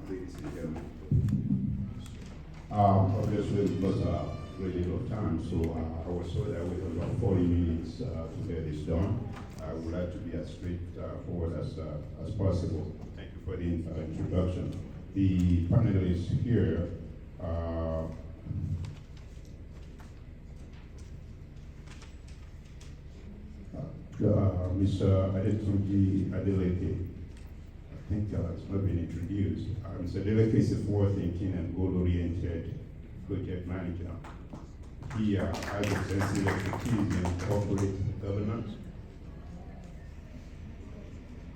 ladies and gentlemen. Obviously, because really little time, so I was told that we have about 40 minutes to get this done. I would like to be as straightforward as possible. Thank you for the introduction. The panelists here Mr. Adetunji Adeleke, I think it's not been introduced. Mr. Adeleke is a forward-thinking and goal-oriented project manager. He has extensive expertise in corporate governance,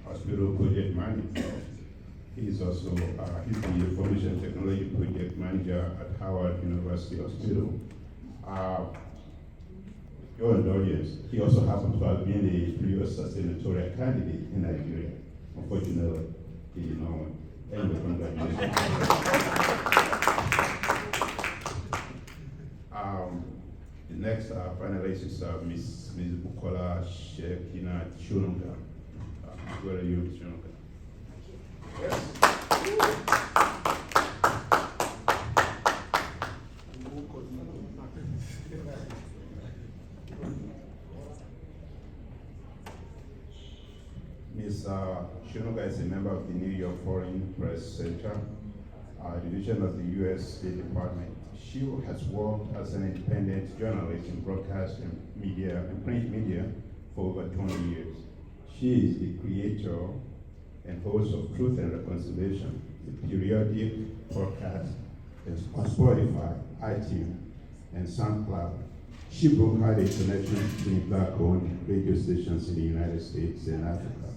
hospital project management. He's also he's the information technology project manager at Howard University Hospital. Your audience, he also happens to have been a previous senatorial candidate in Nigeria. Unfortunately, he did not win. Anyway, congratulations. The next panelist is Ms. Bukola Shekina Shununga. Where are you, Ms. Shununga? Yes. Ms. Shununga is a member of the New York Foreign Press Center, division of the U.S. State Department. She has worked as an independent journalist in broadcast and media and print media for over 20 years. She is the creator and host of Truth and Reconciliation, the periodic podcast on Spotify, iTunes, and SoundCloud. She brokered a connection between Black-owned radio stations in the United States and Africa.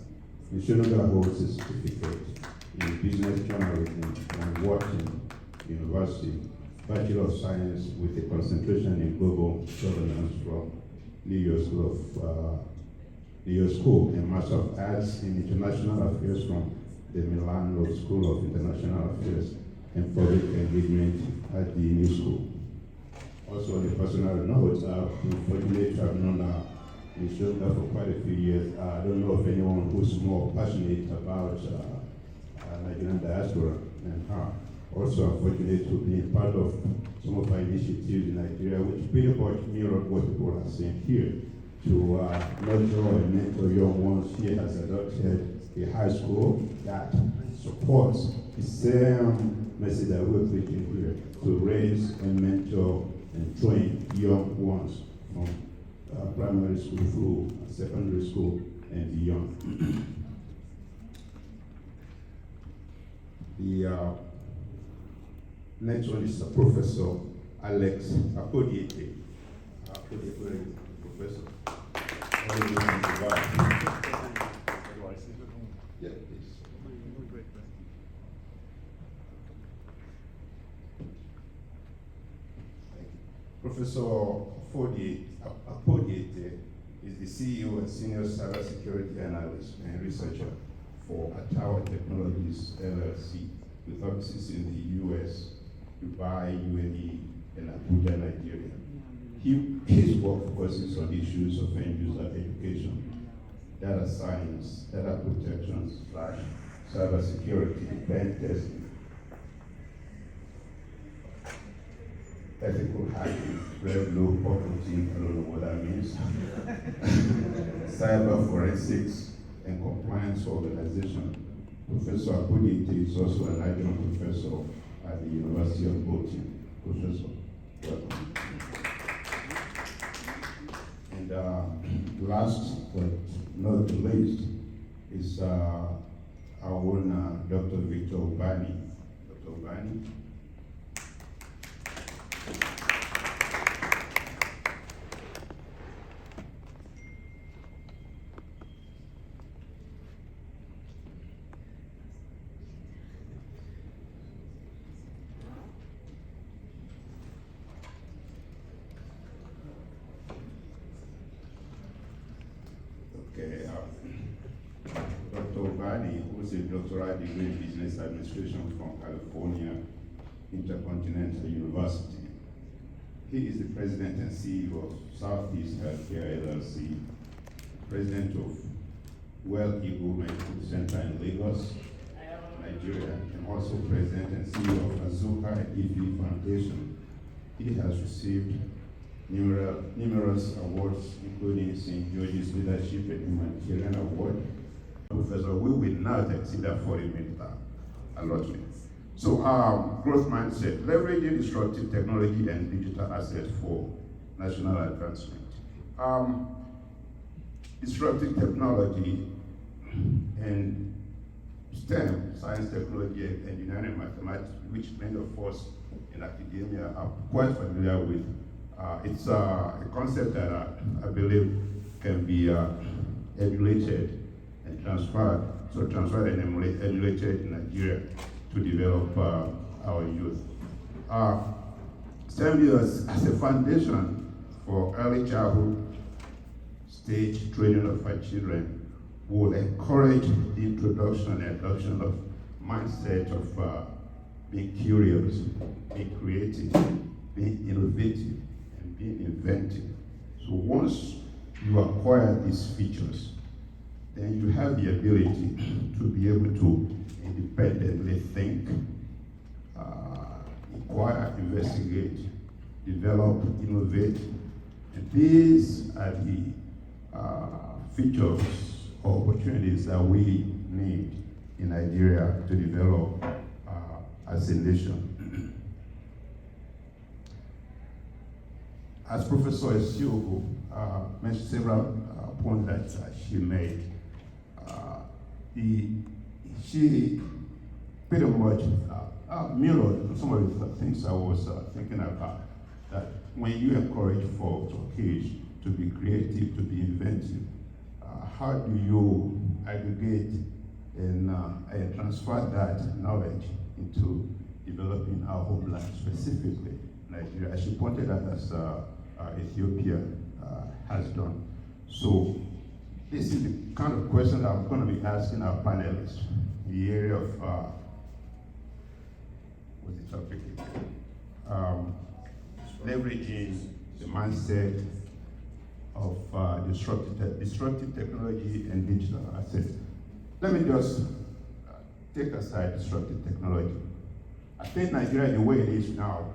Ms. Shununga holds a certificate in business journalism from Wharton University, Bachelor of Science with a concentration in global governance from Nido School, and Master of Arts in International Affairs from the Milano School of International Affairs and Public Engagement at the New School. Also, on a personal note, I've been fortunate to have known Ms. Shununga for quite a few years. I don't know of anyone who's more passionate about Nigerian diaspora than her. Also, I'm fortunate to be part of some of our initiatives in Nigeria, which pretty much mirror what people are saying here. To nurture and mentor young ones, she has adopted a high school that supports the same message that we're preaching here, to raise and mentor and train young ones from primary school through secondary school and beyond. The next one is Professor Alex Apodiete. Professor. Yeah, please. Professor Apodiete is the CEO and Senior Cybersecurity Analyst and Researcher for Tower Technologies LLC, with offices in the US, Dubai, UAE, and Abuja, Nigeria. His work focuses on issues of end-user education, data science, data protection, / cybersecurity, pen testing, ethical hacking, red blue pocketing, I don't know what that means, cyber forensics, and compliance organization. Professor Apodiete is also an adjunct professor at the University of Boston. Professor, welcome. And last but not the least is our own Dr. Victor Obani. Dr. Obani. Okay, Dr. Obani, who's a doctoral degree in business administration from California Intercontinental University. He is the president and CEO of Southeast Healthcare LLC, president of Well Eagle Medical Center in Lagos, Nigeria, and also President and CEO of Azuka and EV Foundation. He has received numerous awards, including St. George's Leadership and Humanitarian Award. Professor, we will not exceed that 40-minute allotment. So, growth mindset, leveraging disruptive technology and digital assets for national advancement. Disruptive technology and STEM, science, technology, engineering, mathematics, which many of us in academia are quite familiar with. It's a concept that I believe can be emulated and transferred, and emulated in Nigeria to develop our youth. STEM as a foundation for early childhood stage training of our children will encourage the introduction and adoption of mindset of being curious, being creative, being innovative, and being inventive. So once you acquire these features, then you have the ability to be able to independently think, inquire, investigate, develop, innovate. And these are the features or opportunities that we need in Nigeria to develop as a nation. As Professor Esiogo mentioned several points that she made, she pretty much mirrored some of the things I was thinking about, that when you encourage folks or kids to be creative, to be inventive, how do you aggregate and transfer that knowledge into developing our homeland, specifically Nigeria, as she pointed out, as Ethiopia has done. So this is the kind of question that I'm going to be asking our panelists in the area of, what's the topic again? Leveraging the mindset of disruptive technology and digital assets. Let me just take aside disruptive technology. I think Nigeria, the way it is now,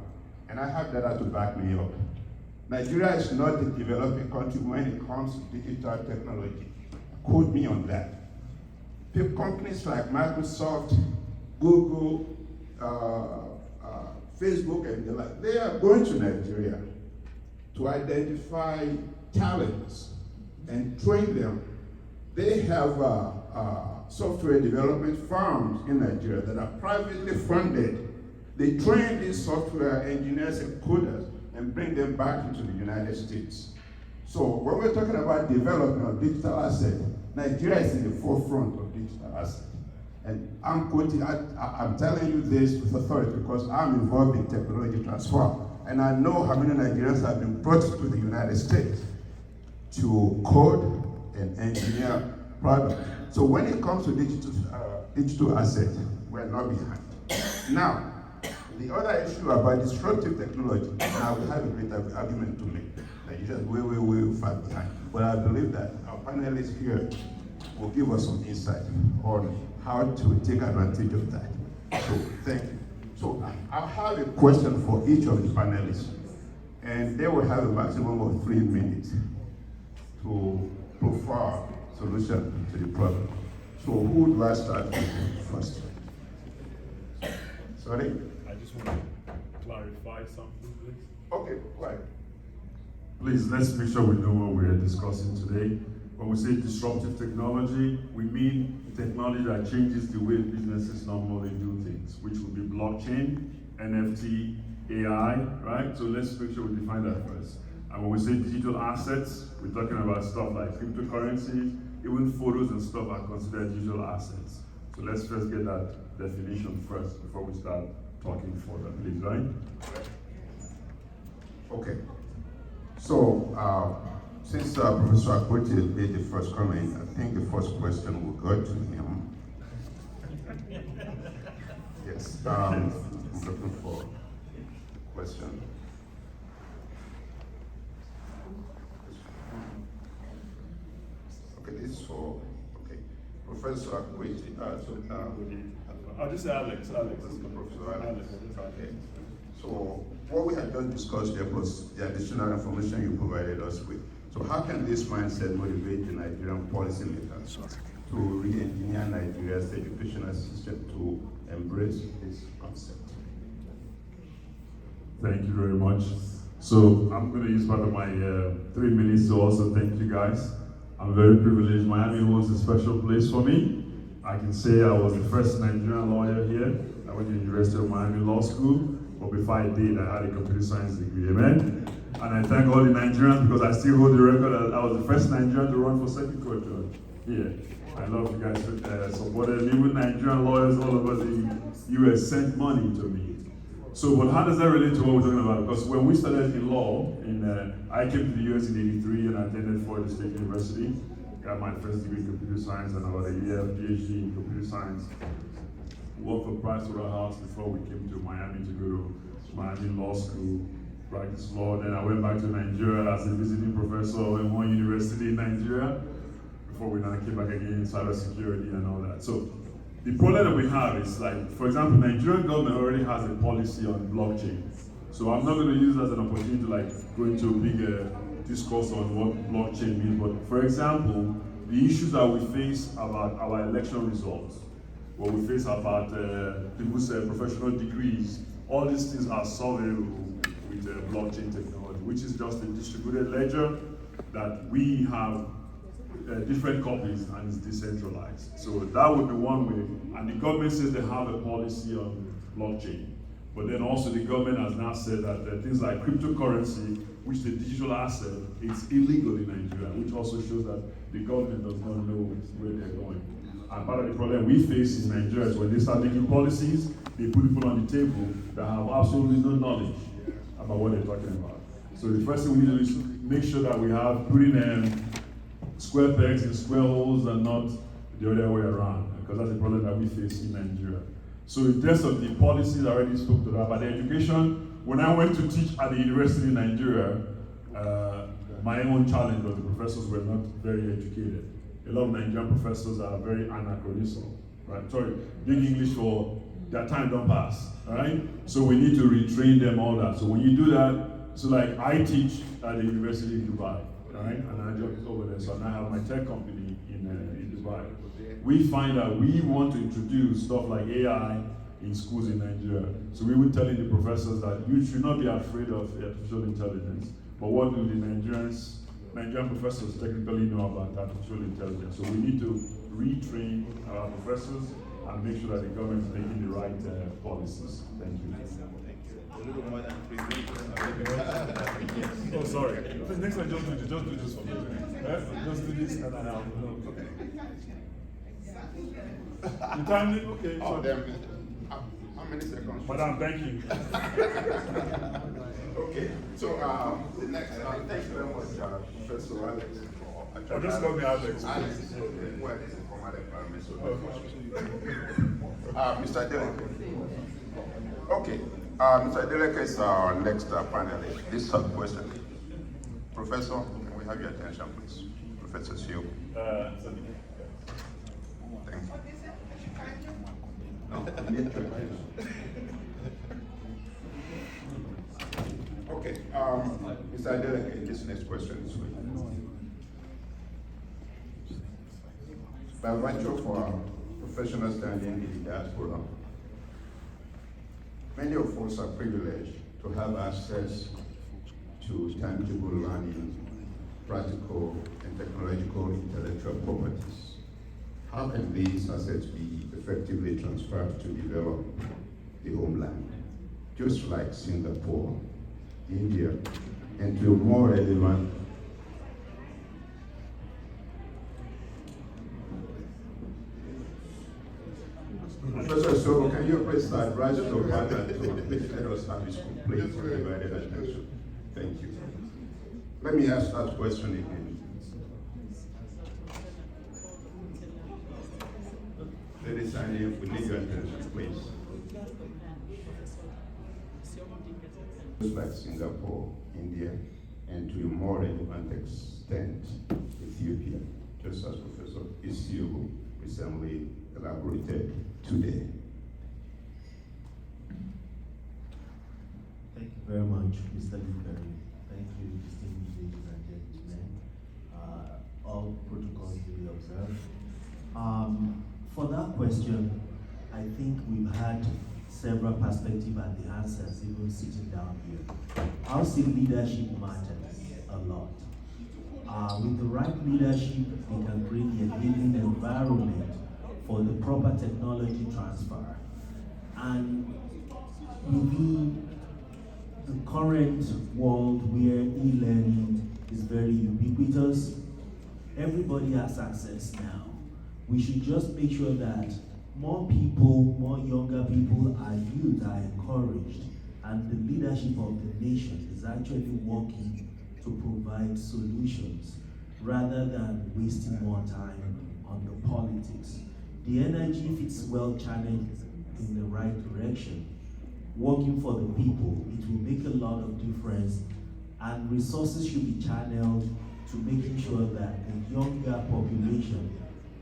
and I have data to back me up, Nigeria is not a developing country when it comes to digital technology. Quote me on that. Companies like Microsoft, Google, Facebook, and the like, they are going to Nigeria to identify talents and train them. They have software development firms in Nigeria that are privately funded. They train these software engineers and coders and bring them back into the United States. So when we're talking about development of digital assets, Nigeria is in the forefront of digital assets. And I'm quoting, I'm telling you this with authority because I'm involved in technology transfer. And I know how many Nigerians have been brought to the United States to code and engineer products. So when it comes to digital assets, we're not behind. Now, the other issue about disruptive technology, now we have a great argument to make. Nigeria is way far behind. But I believe that our panelists here will give us some insight on how to take advantage of that. So, thank you. So, I have a question for each of the panelists, and they will have a maximum of 3 minutes to profile solution to the problem. So, who do I start with first? Sorry? I just want to clarify something, please. Okay, right. Please, let's make sure we know what we're discussing today. When we say disruptive technology, we mean technology that changes the way businesses normally do things, which would be blockchain, NFT, AI, right? So let's make sure we define that first. And when we say digital assets, we're talking about stuff like cryptocurrencies, even photos and stuff are considered digital assets. So let's first get that definition first before we start talking further, please, right? Okay. So, since Professor Egopija made the first comment, I think the first question will go to him. Yes, I'm looking for a question. Okay, this is for, okay, Professor Egopija. I'll just say Alex. Professor Alex. Okay. So what we had just discussed there was the additional information you provided us with. So how can this mindset motivate the Nigerian policymakers to re-engineer Nigeria's educational system to embrace this concept? Thank you very much. So I'm going to use part of my 3 minutes to also thank you guys. I'm very privileged. Miami holds a special place for me. I can say I was the first Nigerian lawyer here. I went to the University of Miami Law School, but before I did, I had a computer science degree, amen? And I thank all the Nigerians because I still hold the record that I was the first Nigerian to run for second court judge here. I love you guys supported. Even Nigerian lawyers all over the US sent money to me. So, but how does that relate to what we're talking about? Because when we started in law, I came to the US in '83 and I attended Florida State University. Got my first degree in computer science and about a year PhD in computer science. Worked for Pricewaterhouse before we came to Miami to go to Miami Law School, practice law. Then I went back to Nigeria as a visiting professor in one university in Nigeria before we now came back again in cybersecurity and all that. So the problem that we have is, like, for example, Nigerian government already has a policy on blockchain. So I'm not going to use it as an opportunity to like go into a big discourse on what blockchain means. But for example, the issues that we face about our election results, what we face about people's professional degrees, all these things are solvable with blockchain technology, which is just a distributed ledger that we have different copies and it's decentralized. So that would be one way. And the government says they have a policy on blockchain. But then also the government has now said that things like cryptocurrency, which is a digital asset, it's illegal in Nigeria, which also shows that the government does not know where they're going. And part of the problem we face in Nigeria is when they start making policies, they put people on the table that have absolutely no knowledge about what they're talking about. So the first thing we need to do is make sure that we have putting square pegs in square holes and not the other way around, because that's the problem that we face in Nigeria. So in terms of the policies, I already spoke to that. About the education, when I went to teach at the university in Nigeria, my own challenge was the professors were not very educated. A lot of Nigerian professors are very anachronistic, right? Sorry, big English for their time don't pass, all right? So we need to retrain them, all that. So when you do that, so like I teach at the University of Dubai, all right? And I job is over there, so I have my tech company in Dubai. We find that we want to introduce stuff like AI in schools in Nigeria. So we were telling the professors that you should not be afraid of artificial intelligence. But what do the Nigerian professors technically know about artificial intelligence? So we need to retrain our professors and make sure that the government is making the right policies. Thank you. A little more than 3 minutes. Oh, sorry. Next time, just do this for me. Just do this and then I'll. Okay. The time, okay. Oh, then, how many seconds? Madam, thank you. Okay, so the next, thank you very much, Professor Alex. Oh, just call me Alex. Alex, okay. Well, this is formal environment, so Mr. Deleke. Okay, Mr. Deleke is our next panelist. This question. Professor, can we have your attention, please? Professor Sio. Thank you. No, okay, Mr. Deleke, this next question is for you. By virtue of our professional standing in the diaspora, many of us are privileged to have access to tangible learning, practical and technological intellectual properties. How can these assets be effectively transferred to develop the homeland, just like Singapore, India, and to more relevant Professor Soro, can you please advise your partner to please let us have this complete and divided attention? Thank you. Let me ask that question again. Ladies and gentlemen, we need your attention, please. Just like Singapore, India, and to a more relevant extent, Ethiopia, just as Professor Isiu recently elaborated today. very much, Mr. Lickberry. Thank you, distinguished ladies and gentlemen. All protocols to be observed. For that question, I think we've had several perspectives and the answers, even sitting down here. I'll say leadership matters a lot. With the right leadership, we can create a living environment for the proper technology transfer. And within the current world where e-learning is very ubiquitous, everybody has access now. We should just make sure that more people, more younger people, our youth are encouraged, and the leadership of the nation is actually working to provide solutions rather than wasting more time on the politics. The energy, if it's well channeled in the right direction, working for the people, it will make a lot of difference, and resources should be channeled to making sure that the younger population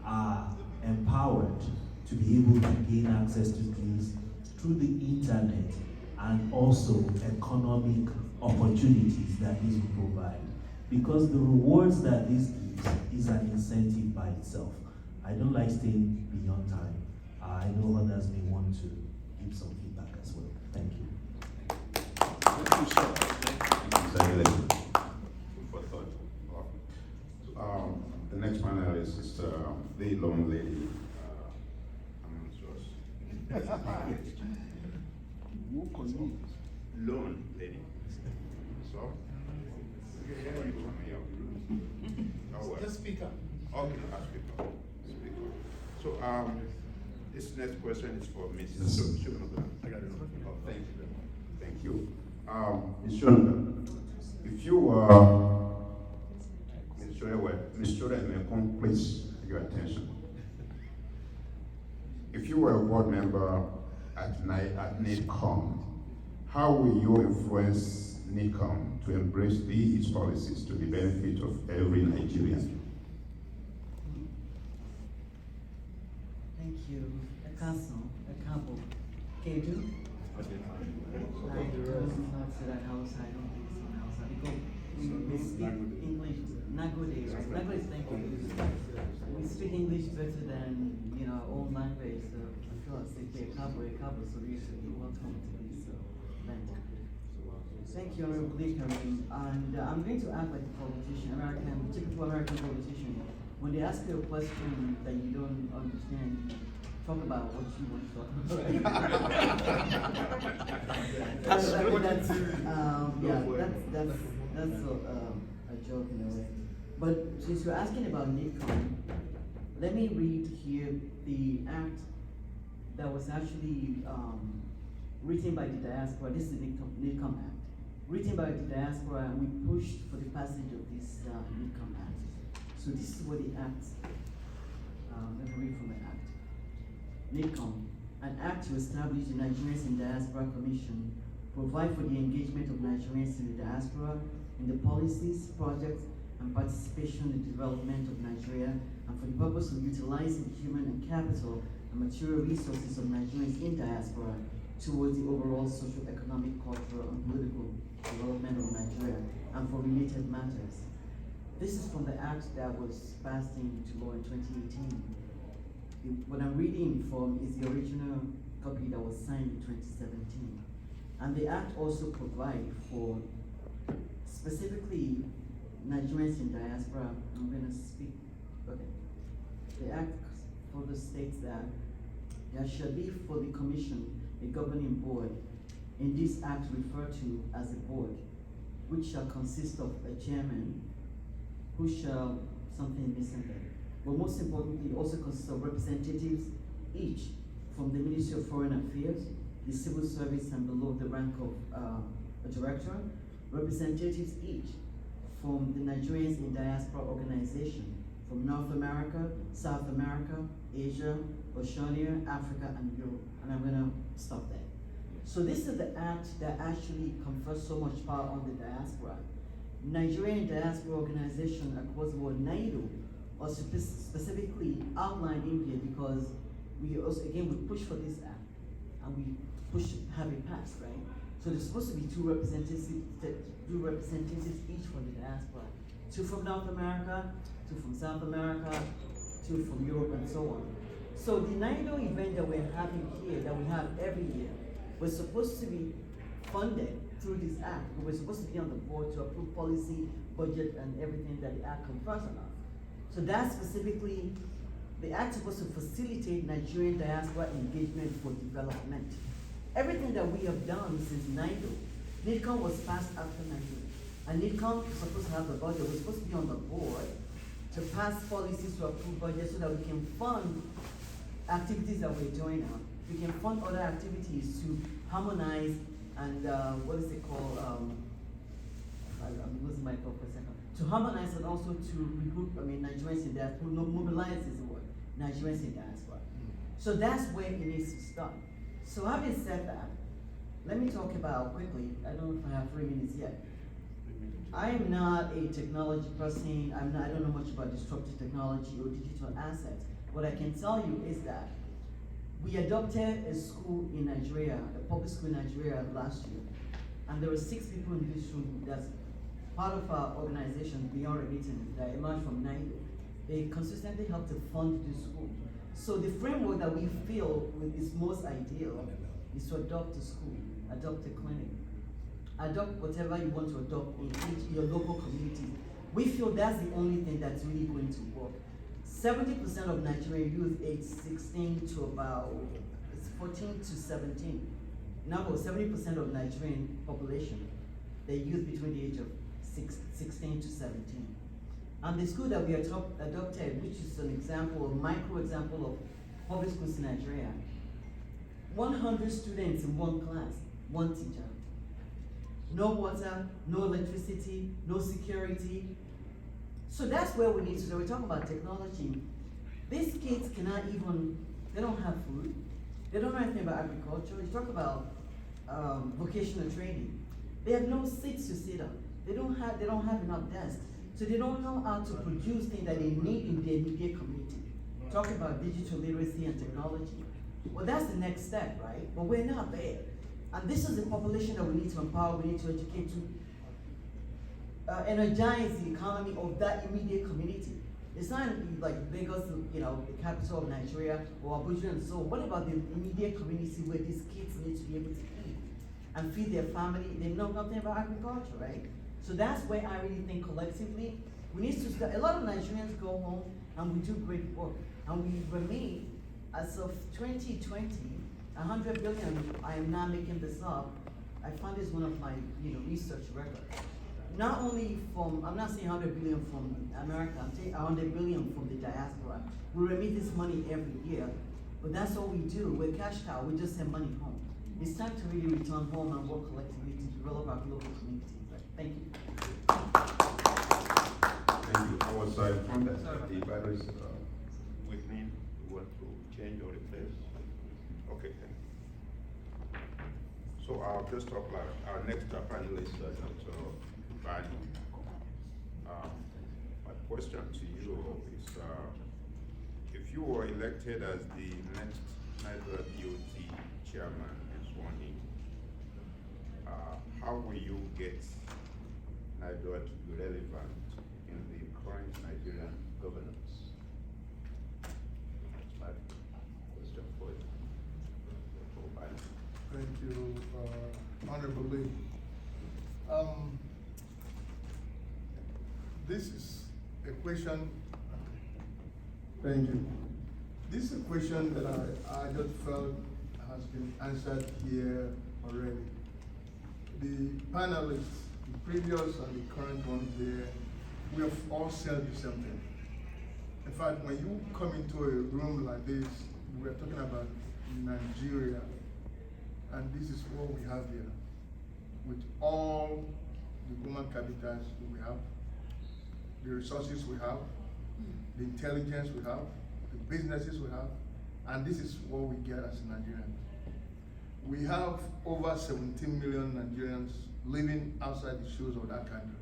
are empowered to be able to gain access to things through the internet and also economic opportunities that this will provide. Because the rewards that this gives is an incentive by itself. I don't like staying beyond time. I know others may want to give some feedback as well. Thank you. Thank you, sir. Thank you. Food for thought. The next panelist is the lone lady amongst us. Lone lady. So, somebody call me out. Oh, well. Just speak up. Okay, I'll speak up. Speak up. So, this next question is for Mrs. Shonoga. I got it. Oh, thank you. Thank you. Ms. Shonoga, if you were, Ms. Shonoga, please take your attention. If you were a board member at NIDCOM, how will you influence NIDCOM to embrace these policies to the benefit of every Nigerian? Thank you. Council, Cabo, Kedu. I don't know to that house. I don't think so house. Because we speak English. Nagode, right? Nagode, thank you. We speak English better than our own language. So I feel like Cabo, so you should be welcome to this event. Thank you, Honorable Karim. And I'm going to act like a politician, typical American politician. When they ask you a question that you don't understand, talk about what you want to talk about. That's a joke in a way. But since you're asking about NIDCOM, let me read here the act that was actually written by the diaspora. This is the NIDCOM Act. Written by the diaspora, and we pushed for the passage of this NIDCOM Act. So this is what the act, let me read from the act. NIDCOM, an act to establish the Nigerians in Diaspora Commission, provide for the engagement of Nigerians in the diaspora in the policies, projects, and participation in the development of Nigeria, and for the purpose of utilizing the human and capital and material resources of Nigerians in diaspora towards the overall social, economic, cultural, and political development of Nigeria, and for related matters. This is from the act that was passed into law in 2018. What I'm reading from is the original copy that was signed in 2017. And the act also provides for specifically Nigerians in diaspora. I'm going to speak, okay. The act further states that there shall be for the commission a governing board, in this act referred to as a board, which shall consist of a chairman, who shall, something missing there. But most importantly, it also consists of representatives, each from the Ministry of Foreign Affairs, the civil service, and below the rank of a director, representatives each from the Nigerians in Diaspora Organization, from North America, South America, Asia, Oceania, Africa, and Europe. And I'm gonna stop there. So this is the act that actually confers so much power on the diaspora. Nigerian Diaspora Organization, across the world, Nido, or specifically outlined in here because we also, again, we push for this act and we push have it passed, right? So there's supposed to be two representatives each from the diaspora. 2 from North America, 2 from South America, 2 from Europe, and so on. So the NIDO event that we're having here, that we have every year, was supposed to be funded through this act. We were supposed to be on the board to approve policy, budget, and everything that the act confers on us. So that's specifically, the act is supposed to facilitate Nigerian diaspora engagement for development. Everything that we have done since NIDO, NIDCOM was passed after NIDO. And NIDCOM is supposed to have the budget, we're supposed to be on the board to pass policies to approve budget so that we can fund activities that we're doing now. We can fund other activities to harmonize and what is it called? I'm losing my thought for a second. To harmonize and also to recruit, Nigerians in diaspora, mobilize is the word, Nigerians in diaspora. So that's where it needs to start. So having said that, let me talk about quickly, I don't know if I have 3 minutes yet. I am not a technology person, I don't know much about disruptive technology or digital assets. What I can tell you is that we adopted a school in Nigeria, a public school in Nigeria last year. And there were 6 people in this room that's part of our organization, Beyond Remittance, that emerged from NIDO. They consistently help to fund this school. So the framework that we feel is most ideal is to adopt a school, adopt a clinic, adopt whatever you want to adopt in your local community. We feel that's the only thing that's really going to work. 70% of Nigerian youth age 16 to about 14 to 17. Now, 70% of Nigerian population, the youth between the age of 16 to 17. And the school that we adopted, which is an example, a micro example of public schools in Nigeria, 100 students in one class, one teacher. No water, no electricity, no security. So that's where we need to go. We're talking about technology. These kids cannot even, they don't have food. They don't know anything about agriculture. You talk about vocational training. They have no seats to sit on. They don't have enough desks. So they don't know how to produce things that they need in their immediate community. Talk about digital literacy and technology. Well, that's the next step, right? But we're not there. And this is the population that we need to empower, we need to educate, to energize the economy of that immediate community. It's not like Lagos, the capital of Nigeria, or Abuja and so on. What about the immediate community where these kids need to be able to eat and feed their family? They know nothing about agriculture, right? So that's where I really think collectively, we need to start. A lot of Nigerians go home and we do great work. And we remain, as of 2020, 100 billion, I am not making this up. I found this one of my research records. Not only from, I'm not saying 100 billion from America, I'm saying 100 billion from the diaspora. We remit this money every year, but that's all we do. We're cash cow, we just send money home. It's time to really return home and work collectively to develop our local communities. Thank you. Thank you. I was informed that the batteries weakening. You want to change or replace? Okay. So I'll just talk like our next panelist, Dr. Bani. My question to you is, if you were elected as the next NIDOA DOT chairman and sworn in, how will you get NIDOA to be relevant in the current Nigerian governance? That's my question for you. Thank you, Honorable Lee. This is a question. Thank you. This is a question that I just felt has been answered here already. The panelists, the previous and the current ones there, we have all said the same thing. In fact, when you come into a room like this, we are talking about Nigeria, and this is what we have here, with all the human capitals we have, the resources we have, the intelligence we have, the businesses we have, and this is what we get as Nigerians. We have over 17 million Nigerians living outside the shores of that country.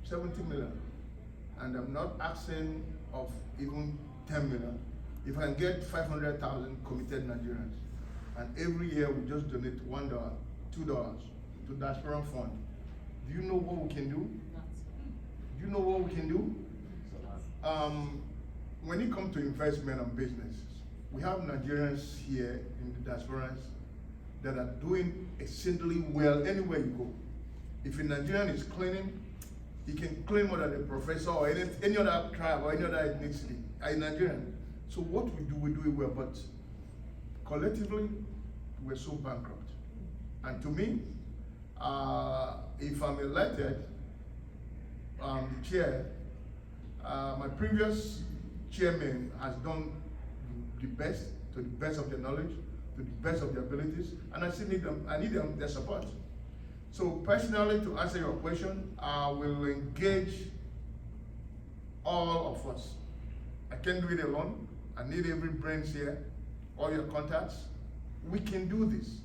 70 million. And I'm not asking of even 10 million. If I can get 500,000 committed Nigerians, and every year we just donate $1, $2, to Diaspora Fund, do you know what we can do? Do you know what we can do? When it comes to investment and business, we have Nigerians here in the diasporas that are doing exceedingly well anywhere you go. If a Nigerian is cleaning, he can clean more than a professor or any other tribe or any other ethnicity, a Nigerian. So what we do it well, but collectively, we're so bankrupt. And to me, if I'm elected, the chair, my previous chairman has done the best, to the best of their knowledge, to the best of their abilities, and I still need them, their support. So personally, to answer your question, I will engage all of us. I can't do it alone. I need every brains here, all your contacts. We can do this.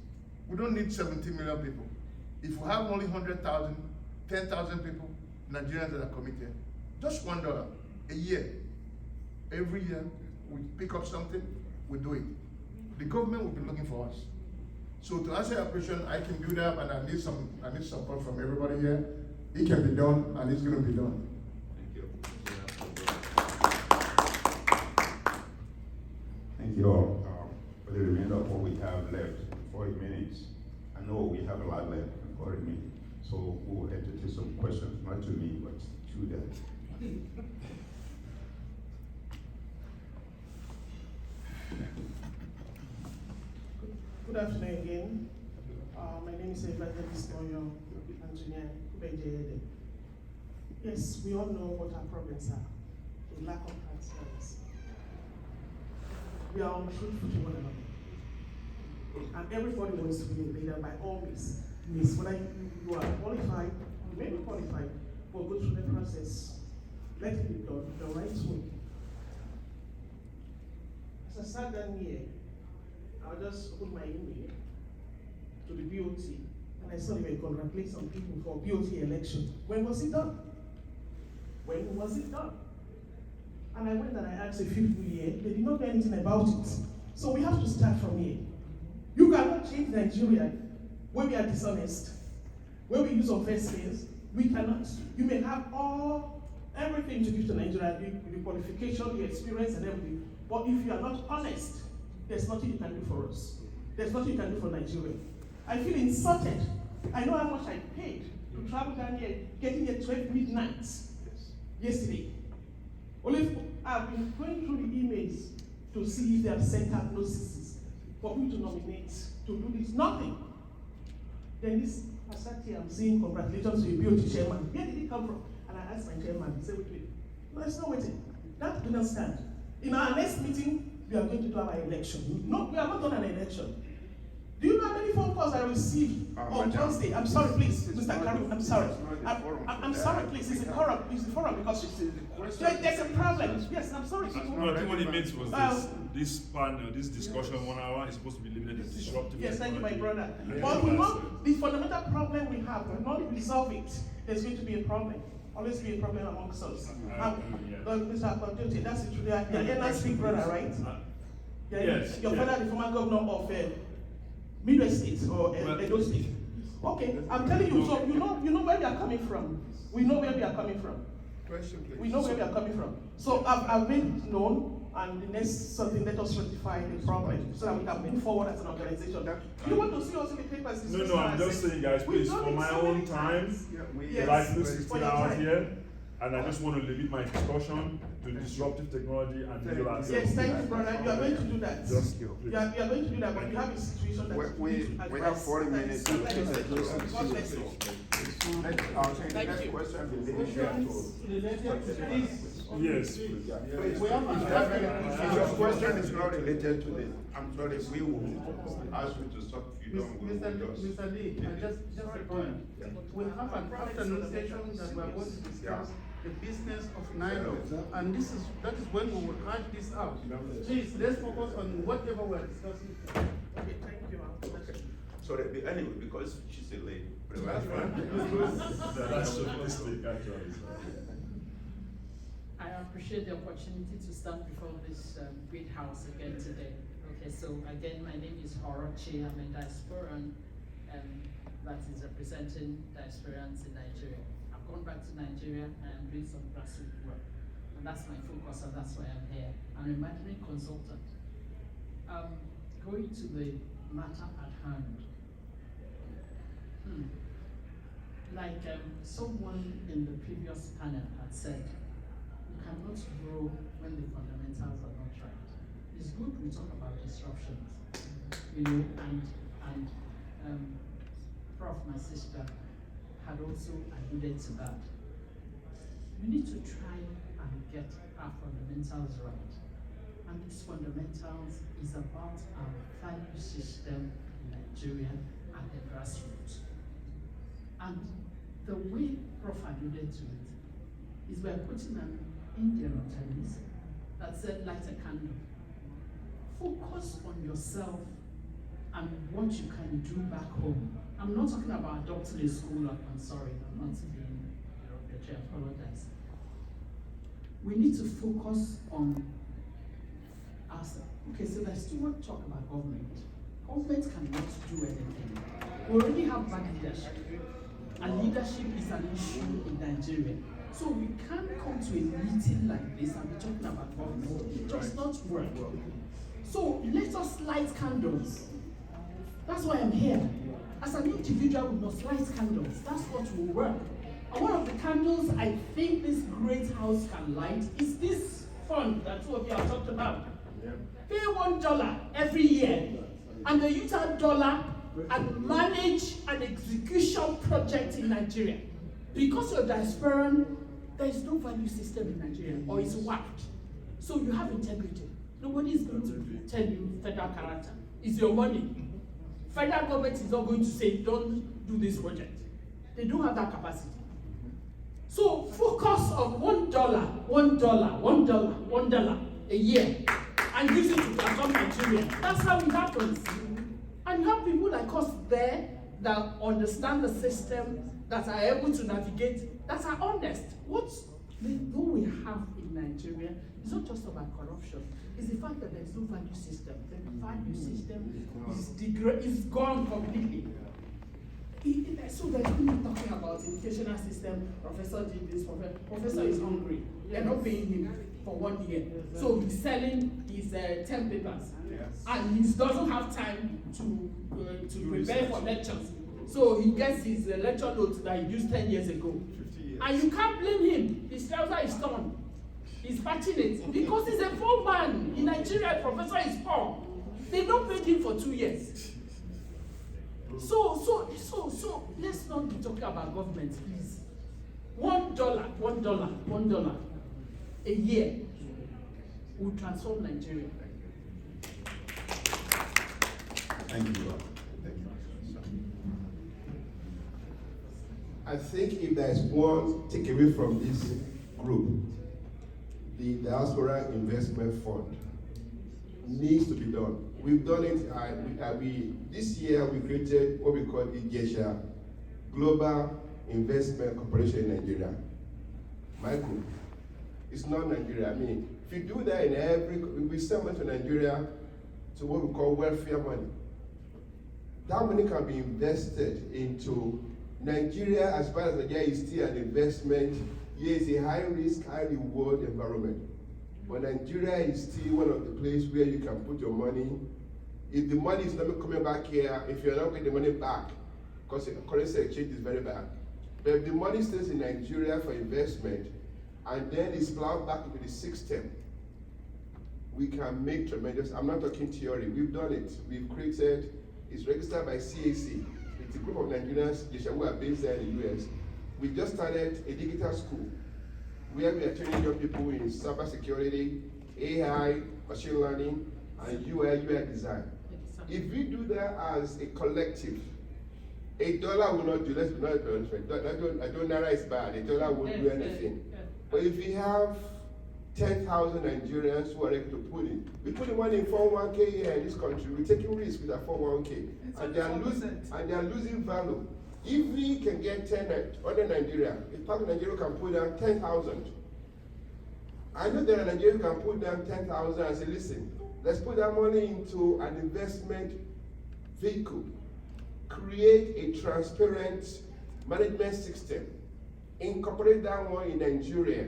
We don't need 70 million people. If we have only 100,000, 10,000 people, Nigerians that are committed, just $1 a year, every year, we pick up something, we do it. The government will be looking for us. So to answer your question, I can do that, and I need support from everybody here. It can be done, and it's going to be done. Thank you. Thank you all. For the remainder of what we have left, 40 minutes. I know we have a lot left in 40 minutes, so we will entertain some questions, not to me, but to them. Good afternoon again. My name is Evangelist Oyo, engineer. Yes, we all know what our problems are. A lack of transparency. We are untruthful to one another. And everybody wants to be a leader by all means. Means whether you are qualified, you may be qualified, but go through the process. Let it be done the right way. As I sat down here, I just opened my email to the BOT, and I saw they were congratulating some people for BOT election. When was it done? When was it done? And I went and I asked a few people here, they did not know anything about it. So we have to start from here. You cannot change Nigeria when we are dishonest, when we use unfair skills. We cannot. You may have everything to give to Nigeria, the qualification, the experience, and everything. But if you are not honest, there's nothing you can do for us. There's nothing you can do for Nigeria. I feel insulted. I know how much I paid to travel down here, getting here 12 midnight yesterday. Only I've been going through the emails to see if they have sent out notices for me to nominate, to do this. Nothing. Then this, I sat here, I'm saying congratulations to the BOT chairman. Where did it come from? And I asked my chairman, he said, wait. No, it's not waiting. That did not stand. In our next meeting, we are going to do our election. No, we are not done an election. Do you know how many phone calls I received on Thursday? I'm sorry, please, Mr. Karim, I'm sorry. I'm sorry, please, it's the forum because there's a problem. Yes, I'm sorry. No, I think what it meant was this panel, this discussion 1 hour is supposed to be limited to disruptive. Yes, thank you, my brother. But we know the fundamental problem we have, we not resolve it, there's going to be a problem. Always be a problem amongst us. Mr. Akojote, that's the truth. You're not big brother, right? Yes. Your father, the former governor of Midwest State or Edo State. Okay, I'm telling you, so you know where we are coming from. We know where we are coming from. Question, please. We know where we are coming from. So I've made it known, and the next something, let us rectify the problem so that we can move forward as an organization. You want to see us in the papers? No, I'm just saying, guys, please, for my own time, Yes. I flew 16 hours here, and I just want to limit my discussion to disruptive technology and digital assets. Yes, thank you, brother. You are going to do that. Just you are going to do that, but you have a situation that We have 40 minutes. God bless you. Next question. Yes. Your question is not related to this. I'm sorry, we will ask you to stop. You don't. Mr. Lee, just a point. We have an afternoon session that we are going to discuss the business of Nido, and that is when we will hash this out. Please, let's focus on whatever we are discussing. Okay, thank you. Okay. Sorry, anyway, because she's a lady. That's sophisticated, actually. I appreciate the opportunity to stand before this great house again today. Okay, so again, my name is Orochi. I'm a diasporan. that is representing diasporans in Nigeria. I've gone back to Nigeria and I'm doing some grassroots work. And that's my focus and that's why I'm here. I'm a management consultant. Going to the matter at hand. Like someone in the previous panel had said, you cannot grow when the fundamentals are not right. It's good we talk about disruptions, you know, and Prof, my sister, had also alluded to that. We need to try and get our fundamentals right. And these fundamentals is about our value system in Nigeria at the grassroots. And the way Prof alluded to it is we're putting an Indian on Chinese that said, light a candle. Focus on yourself and what you can do back home. I'm not talking about adopting a school up. I'm sorry, I'm not being derogatory, I apologize. We need to focus on ourselves. Okay, so let's do not talk about government. Government cannot do anything. We already have bad leadership. And leadership is an issue in Nigeria. So we can't come to a meeting like this and be talking about government. It does not work. So let us light candles. That's why I'm here. As an individual, we must light candles. That's what will work. And one of the candles I think this great house can light is this fund that two of you have talked about. Pay $1 every year, and they use that dollar and manage an execution project in Nigeria. Because you're diasporan, there is no value system in Nigeria, or it's warped. So you have integrity. Nobody is going to tell you federal character. It's your money. Federal government is not going to say, don't do this project. They don't have that capacity. So focus on $1 a year, and use it to transform Nigeria. That's how it happens. And you have people like us there that understand the system, that are able to navigate, that are honest. What we have in Nigeria is not just about corruption. It's the fact that there is no value system. The value system is gone completely. So there's people talking about educational system. Professor did this. Professor is hungry. They're not paying him for 1 year. So he's selling his 10 papers. And he doesn't have time to prepare for lectures. So he gets his lecture notes that he used 10 years ago. And you can't blame him. His trouser is torn. He's patching it. Because he's a poor man. In Nigeria, professor is poor. They don't pay him for 2 years. So let's not be talking about government, please. $1 a year will transform Nigeria. Thank you. Thank you. I think if there's one takeaway from this group, the Diaspora Investment Fund needs to be done. We've done it. This year we created what we call the Global Investment Corporation in Nigeria. My group. It's not Nigeria. I mean, if you do that we send money to Nigeria to what we call welfare money. That money can be invested into Nigeria. As far as Nigeria is still an investment, it's a high risk, high reward environment. But Nigeria is still one of the places where you can put your money. If the money is not coming back here, if you're not getting the money back, because the currency exchange is very bad. But if the money stays in Nigeria for investment, and then is plowed back into the system, we can make tremendous. I'm not talking theory. We've done it. We've created. It's registered by CAC. It's a group of Nigerians who are based there in the US. We just started a digital school where we are training young people in cybersecurity, AI, machine learning, and UI design. If we do that as a collective, $1 will not do. Let's be not honest. I don't know it's bad. $1 won't do anything. But if we have 10,000 Nigerians who are ready to put in, we put the money in 401k here in this country. We're taking risks with our 401k, and they are losing value. If we can get 10 other Nigeria, if part of Nigeria can put down 10,000, I know there are Nigerians who can put down 10,000 and say, listen, let's put that money into an investment vehicle. create a transparent management system, incorporate that one in Nigeria,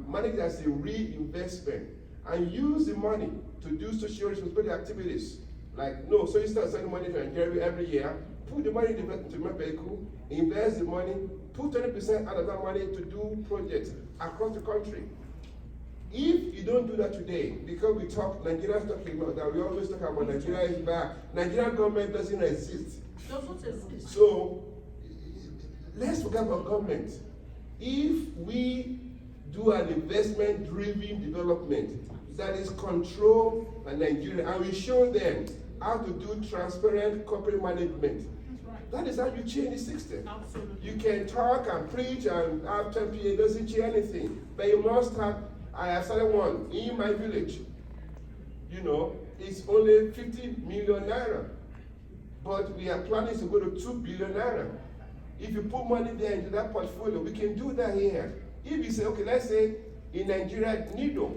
manage as a reinvestment, and use the money to do social responsibility activities. Like, no, so you start sending money to Nigeria every year, put the money into my vehicle, invest the money, put 20% out of that money to do projects across the country. If you don't do that today, because we talk, Nigerians talking about that, we always talk about Nigeria is back. Nigerian government doesn't exist. Doesn't exist. So, let's forget about government. If we do an investment-driven development that is controlled by Nigeria, and we show them how to do transparent corporate management, that is how you change the system. Absolutely. You can talk and preach and have 10 PA, it doesn't change anything. But you must have, I have started one in my village. You know, it's only 50 million naira. But we are planning to go to 2 billion naira. If you put money there into that portfolio, we can do that here. If you say, okay, let's say in Nigeria, Nido,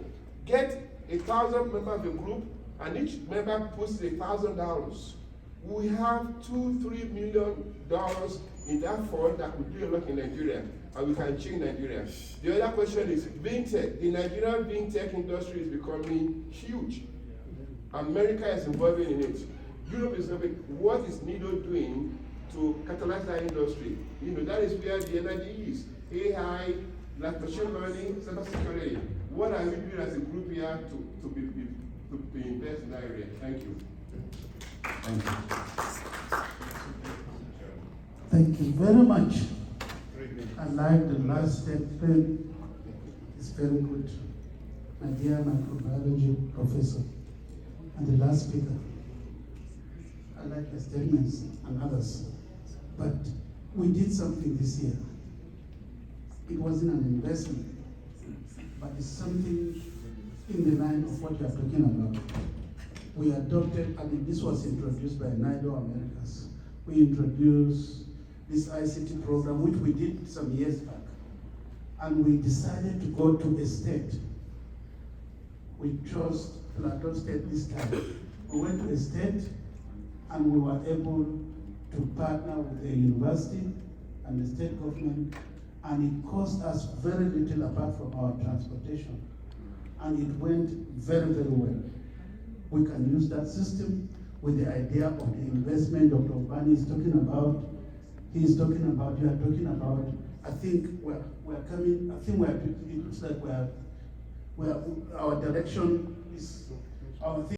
get 1,000 members of a group, and each member puts $1,000. We have $2-3 million in that fund that could do a lot in Nigeria, and we can change Nigeria. The other question is VinTech. The Nigerian VinTech industry is becoming huge. America is involving in it. Europe is involving. What is Nido doing to catalyze that industry? You know, that is where the energy is. AI, like machine learning, cybersecurity. What are we doing as a group here to invest in that area? Thank you. Thank you. Thank you very much. I like the last statement. It's very good. My dear microbiology professor and the last speaker. I like the statements and others. But we did something this year. It wasn't an investment, but it's something in the line of what you are talking about. We adopted, this was introduced by NIDOA Americas. We introduced this ICT program, which we did some years back. And we decided to go to a state. We chose Plateau State this time. We went to a state, and we were able to partner with the university and the state government, and it cost us very little apart from our transportation. And it went very, very well. We can use that system with the idea of the investment Dr. Obani is talking about. He is talking about, you are talking about. I think we're coming, I think it looks like our direction is, our thing.